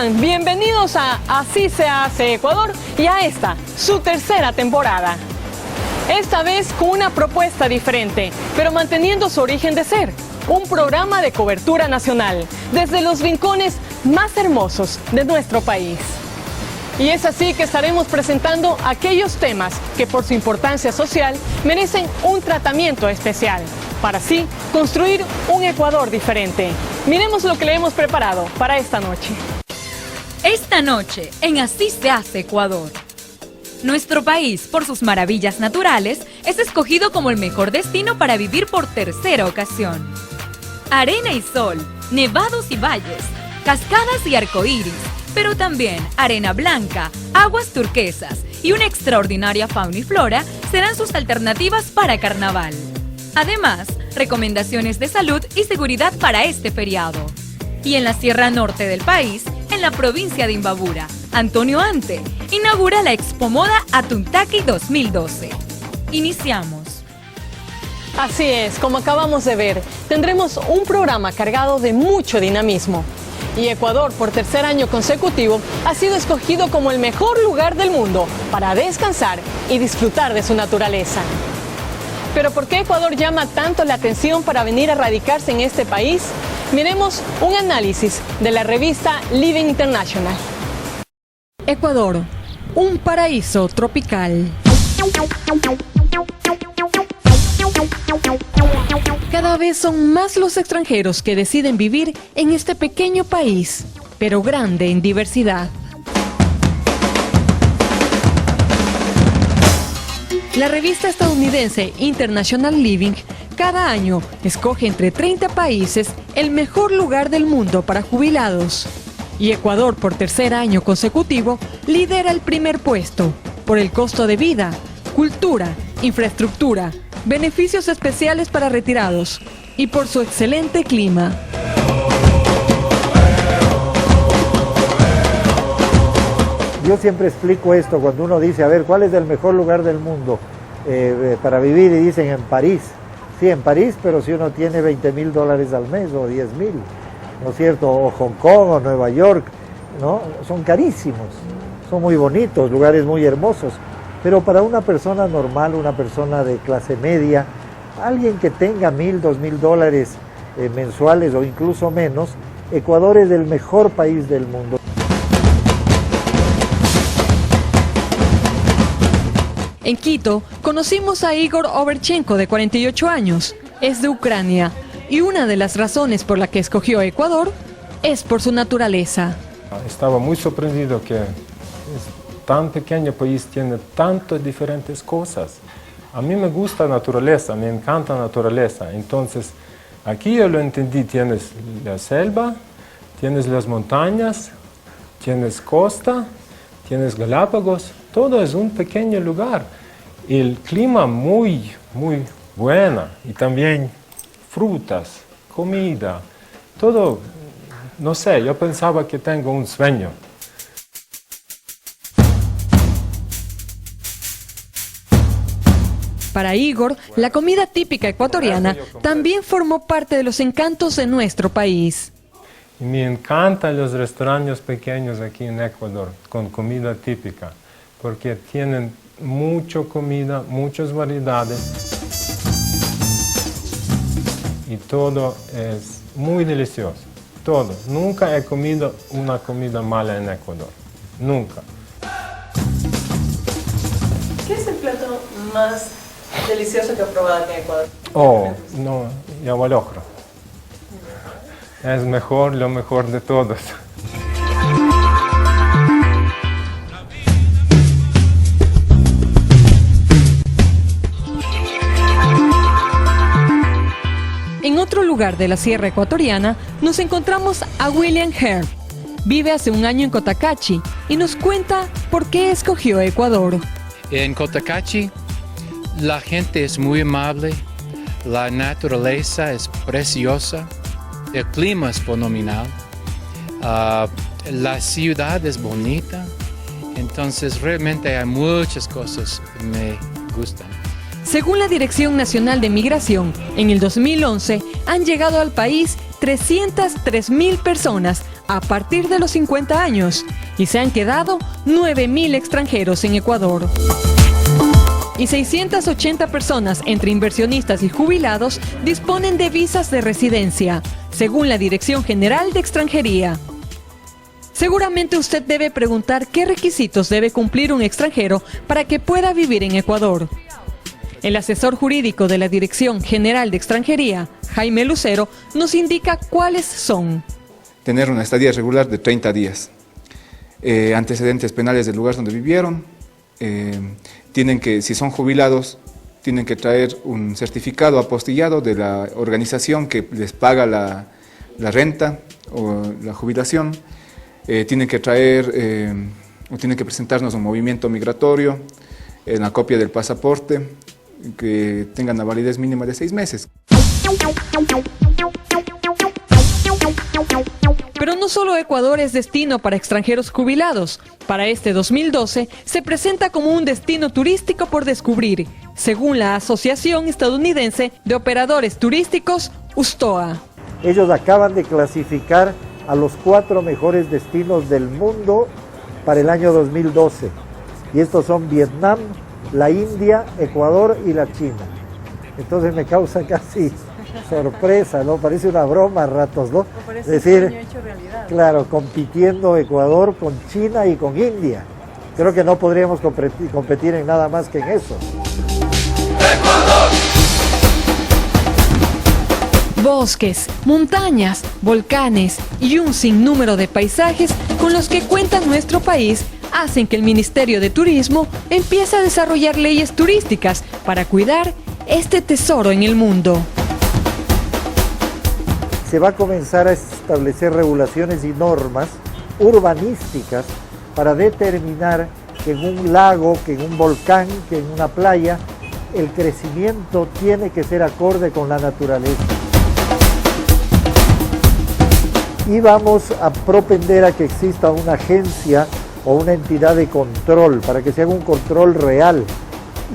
Sean bienvenidos a Así se hace Ecuador y a esta, su tercera temporada. Esta vez con una propuesta diferente, pero manteniendo su origen de ser. Un programa de cobertura nacional, desde los rincones más hermosos de nuestro país. Y es así que estaremos presentando aquellos temas que por su importancia social merecen un tratamiento especial, para así construir un Ecuador diferente. Miremos lo que le hemos preparado para esta noche. Esta noche, en Así se hace Ecuador. Nuestro país, por sus maravillas naturales, es escogido como el mejor destino para vivir por tercera ocasión. Arena y sol, nevados y valles, cascadas y arcoíris, pero también arena blanca, aguas turquesas y una extraordinaria fauna y flora serán sus alternativas para carnaval. Además, recomendaciones de salud y seguridad para este feriado. Y en la Sierra Norte del país, en la provincia de Imbabura, Antonio Ante inaugura la Expo Moda Atuntaqui 2012. Iniciamos. Así es, como acabamos de ver, tendremos un programa cargado de mucho dinamismo. Y Ecuador, por tercer año consecutivo, ha sido escogido como el mejor lugar del mundo para descansar y disfrutar de su naturaleza. Pero ¿por qué Ecuador llama tanto la atención para venir a radicarse en este país? Miremos un análisis de la revista Living International. Ecuador, un paraíso tropical. Cada vez son más los extranjeros que deciden vivir en este pequeño país, pero grande en diversidad. La revista estadounidense International Living cada año escoge entre 30 países el mejor lugar del mundo para jubilados. Y Ecuador, por tercer año consecutivo, lidera el primer puesto por el costo de vida, cultura, infraestructura, beneficios especiales para retirados y por su excelente clima. Yo siempre explico esto cuando uno dice, a ver, ¿cuál es el mejor lugar del mundo para vivir? Y dicen en París. Sí, en París, pero si uno tiene $20,000 al mes o 10,000, ¿no es cierto? O Hong Kong o Nueva York, ¿no? Son carísimos, son muy bonitos, lugares muy hermosos. Pero para una persona normal, una persona de clase media, alguien que tenga $1,000, $2,000 mensuales o incluso menos, Ecuador es el mejor país del mundo. En Quito, conocimos a Igor Overchenko, de 48 años. Es de Ucrania y una de las razones por la que escogió Ecuador es por su naturaleza. Estaba muy sorprendido que tan pequeño país tiene tantas diferentes cosas. A mí me gusta la naturaleza, me encanta la naturaleza. Entonces, aquí yo lo entendí, tienes la selva, tienes las montañas, tienes costa, tienes Galápagos, todo es un pequeño lugar. El clima muy bueno y también frutas, comida, todo, no sé, yo pensaba que tengo un sueño. Para Igor, la comida típica ecuatoriana también formó parte de los encantos de nuestro país. Y me encantan los restaurantes pequeños aquí en Ecuador con comida típica, porque tienen mucha comida, muchas variedades y todo es muy delicioso, todo. Nunca he comido una comida mala en Ecuador, nunca. ¿Qué es el plato más delicioso que he probado aquí en Ecuador? Oh, no, yagualocro. Es mejor, lo mejor de todos. En otro lugar de la sierra ecuatoriana nos encontramos a William Herb. Vive hace un año en Cotacachi y nos cuenta por qué escogió Ecuador. En Cotacachi la gente es muy amable, la naturaleza es preciosa, el clima es fenomenal, la ciudad es bonita, entonces realmente hay muchas cosas que me gustan. Según la Dirección Nacional de Migración, en el 2011 han llegado al país 303.000 personas a partir de los 50 años y se han quedado 9.000 extranjeros en Ecuador. Y 680 personas entre inversionistas y jubilados disponen de visas de residencia, según la Dirección General de Extranjería. Seguramente usted debe preguntar qué requisitos debe cumplir un extranjero para que pueda vivir en Ecuador. El asesor jurídico de la Dirección General de Extranjería, Jaime Lucero, nos indica cuáles son. Tener una estadía regular de 30 días, antecedentes penales del lugar donde vivieron, tienen que, si son jubilados, tienen que traer un certificado apostillado de la organización que les paga la renta o la jubilación, tienen que traer o tienen que presentarnos un movimiento migratorio, una copia del pasaporte, que tengan una validez mínima de 6 meses. Pero no solo Ecuador es destino para extranjeros jubilados. Para este 2012 se presenta como un destino turístico por descubrir, según la Asociación Estadounidense de Operadores Turísticos, USTOA. Ellos acaban de clasificar a los 4 mejores destinos del mundo para el año 2012. Y estos son Vietnam, la India, Ecuador y la China. Entonces me causa casi sorpresa, ¿no? Parece una broma a ratos, ¿no? Es decir, claro, compitiendo Ecuador con China y con India. Creo que no podríamos competir en nada más que en eso. ¡Ecuador! Bosques, montañas, volcanes y un sinnúmero de paisajes con los que cuenta nuestro país hacen que el Ministerio de Turismo empiece a desarrollar leyes turísticas para cuidar este tesoro en el mundo. Se va a comenzar a establecer regulaciones y normas urbanísticas para determinar que en un lago, que en un volcán, que en una playa, el crecimiento tiene que ser acorde con la naturaleza. Y vamos a propender a que exista una agencia o una entidad de control para que se haga un control real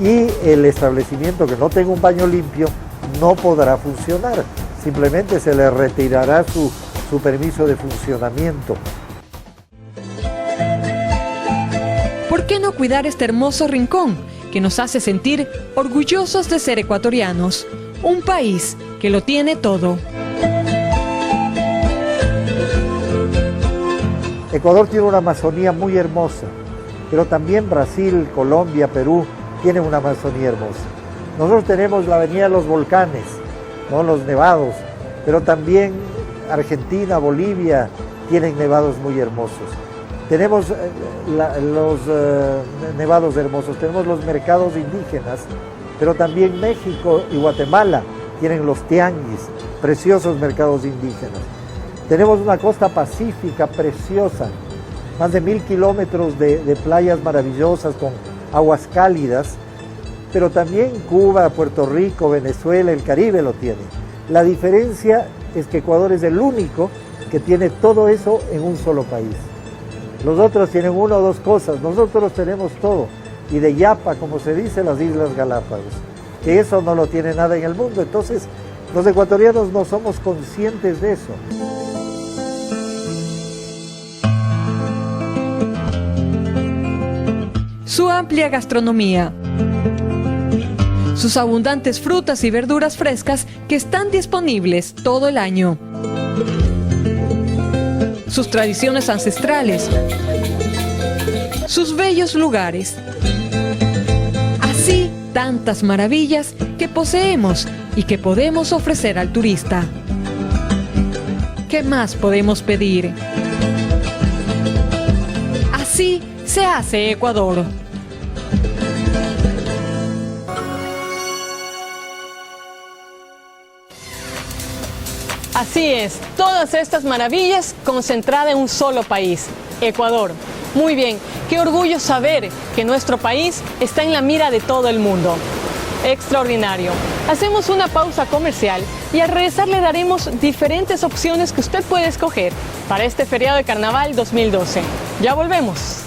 y el establecimiento que no tenga un baño limpio no podrá funcionar, simplemente se le retirará su permiso de funcionamiento. ¿Por qué no cuidar este hermoso rincón que nos hace sentir orgullosos de ser ecuatorianos? Un país que lo tiene todo. Ecuador tiene una Amazonía muy hermosa, pero también Brasil, Colombia, Perú tienen una Amazonía hermosa. Nosotros tenemos la avenida de los volcanes, ¿no? Los nevados, pero también Argentina, Bolivia tienen nevados muy hermosos. Tenemos los nevados hermosos, tenemos los mercados indígenas, pero también México y Guatemala tienen los tianguis, preciosos mercados indígenas. Tenemos una costa pacífica preciosa, más de 1000 kilómetros de playas maravillosas con aguas cálidas, pero también Cuba, Puerto Rico, Venezuela, el Caribe lo tiene. La diferencia es que Ecuador es el único que tiene todo eso en un solo país. Los otros tienen 1 o 2 cosas, nosotros tenemos todo. Y de Yapa, como se dice, las Islas Galápagos, que eso no lo tiene nada en el mundo. Entonces, los ecuatorianos no somos conscientes de eso. Su amplia gastronomía, sus abundantes frutas y verduras frescas que están disponibles todo el año, sus tradiciones ancestrales, sus bellos lugares, así tantas maravillas que poseemos y que podemos ofrecer al turista. ¿Qué más podemos pedir? Así se hace Ecuador. Así es, todas estas maravillas concentradas en un solo país, Ecuador. Muy bien, qué orgullo saber que nuestro país está en la mira de todo el mundo. Extraordinario. Hacemos una pausa comercial y al regresar le daremos diferentes opciones que usted puede escoger para este feriado de Carnaval 2012. Ya volvemos.